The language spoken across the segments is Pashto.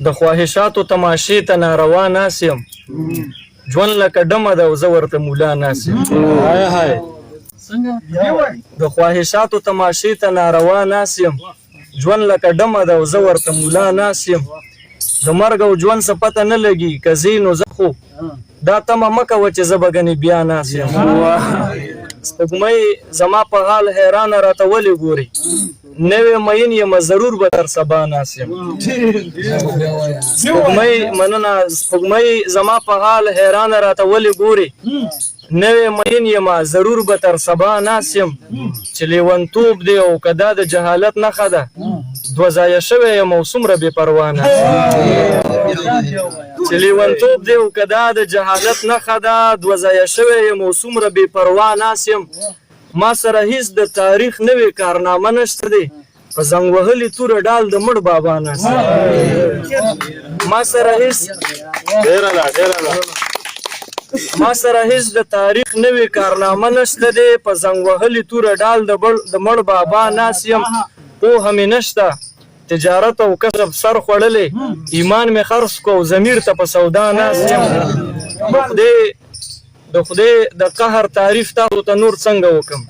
د خواهشاتو تماشې ته ناروا ناست یم ژوند لکه ډمه ده او زه ورته مولا ناست یم د خواهشاتو تماشې ته ناروا ناست یم ژوند لکه ډمه ده او زه ورته مولا ناست یم د مرګ او ژوند څه پته نه لګي که ځې نو زه خو دا تمه مه کوه چې زه به ګنې بیا ناست یم سپوږمۍ زما په حال حیرانه راته ولې ګورې نوې مین یم ضرور به تر سبا ناست یم سپوږمۍ زما په حال حیرانه راته ولې ګورې نوې مین یم ضرور به تر سبا ناست یم چې لیونتوب دی او که دا د جهالت نښه ده دوه ځایه شوی یم او څومره بې پروا ناست چې لیونتوب دی او که دا د جهالت نښه ده دوه ځایه شوی یم او څومره بې پروا ناست یم ما سره هیڅ د تاریخ نوې کارنامه نشته دی په زنګ وهلې توره ډال د مړ بابا ناست ما سره هیڅ د تاریخ نوې کارنامه نشته دی په زنګ وهلې توره ډال د مړ بابا ناست یم پوهه مې نشته تجارت او کسب سر خوړلې ایمان مې خرڅ کو او ضمیر ته په سودا ناست یم د خدای د قهر تعریف تاسو ته نور څنګه وکم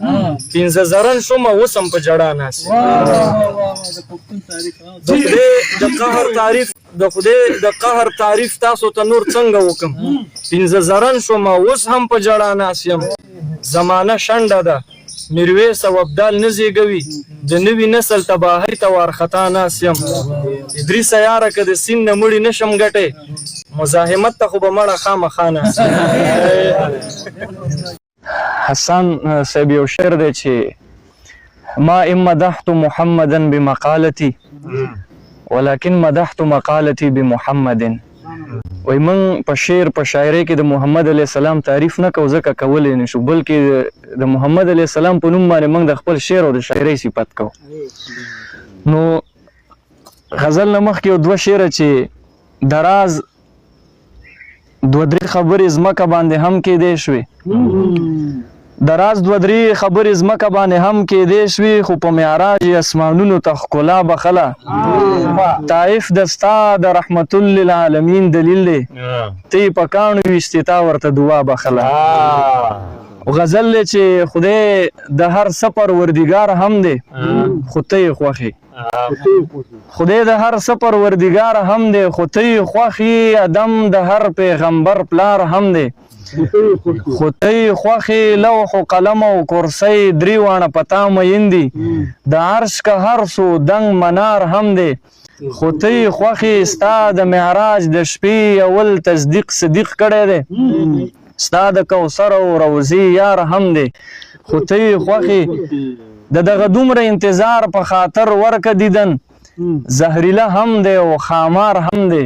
15 زرن شوم اوس هم په جړا ناست د خدای د قهر تعریف تاسو ته نور څنګه وکم 15 زرن شوم اوس هم په جړا ناست یم زمانه شنډه ده میرویس او ابدال نه زیږوي د نوي نسل تباهۍ ته وارخطا ناست یم ادریسه یاره که د سیند نه مړي نشم ګټې مزاحمت ته خو به مړه خامخا ناست حسن صاحب یو شعر دی چې ما ان مدحت محمدا بمقالتي ولكن مدحت مقالتي بمحمد وای من په شعر په شاعرۍ کې د محمد علیه السلام تعریف نه کوو ځکه کولی نه شو بلکې د محمد علیه السلام په نوم باندې موږ د خپل شعر او د شاعرۍ صفت کوو نو غزل نه مخکې یو دوه شعره چې دراز دوه درې خبرې ځمکه باندې هم کېدی شوې دراز دوه درې خبرې ځمکه باندې هم کېدی شوې خو په معراج اسمانونو ته ښکلا بخله طایف د ستا د رحمت للعالمین دلیل دی ته یې په کاڼو ویشتې تا ورته دعا بخله غزل دی چې خدای د هر سفر وردګار هم دی خو ته یې خوښې خدای د هر سفر وردګار هم دی خو ته یې خوښې ادم د هر پیغمبر پلار هم دی خو ته یې خوښې لوح و قلم او کرسۍ درې واړه په تا مین دي د عرش که هر څو دنګ منار هم دی خو ته یې خوښې ستا د معراج د شپې اول تصدیق صدیق کړی دی ستا د کوثر او روضې یار هم دی خو ته یې خوښې د دغه دومره انتظار په خاطر ورکه دیدن زهریله هم دی او خامار هم دی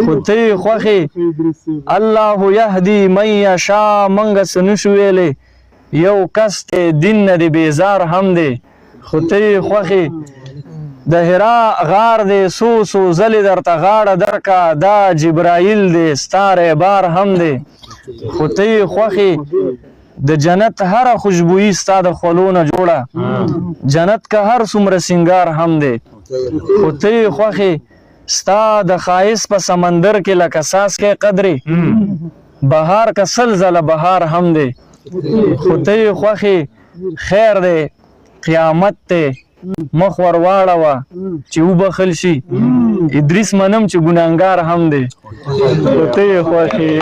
خو ته یې خوښې الله یهدي من یشاء منګه څه نشو ویلی یو کس دی دین نه دی بیزار هم دی خو ته یې خوښې د حرا غار دی څو ځلې درته غاړه درکه دا جبرائیل دی ستا ریبار هم دی خو ته یې خوښې د جنت هره خوشبویي ستا د خولو نه جوړه جنت که هر څومره سینګار هم دی خو ته یې خوښې ستا د ښایست په سمندر کې لکه څاڅکی قدرې بهار که سل ځله بهار هم دی خو ته یې خوښې خیر دی قیامت دی مخ ور واړوه چې وبخل شي ادریس منم چې ګناهګار هم دی خو ته یې خوښې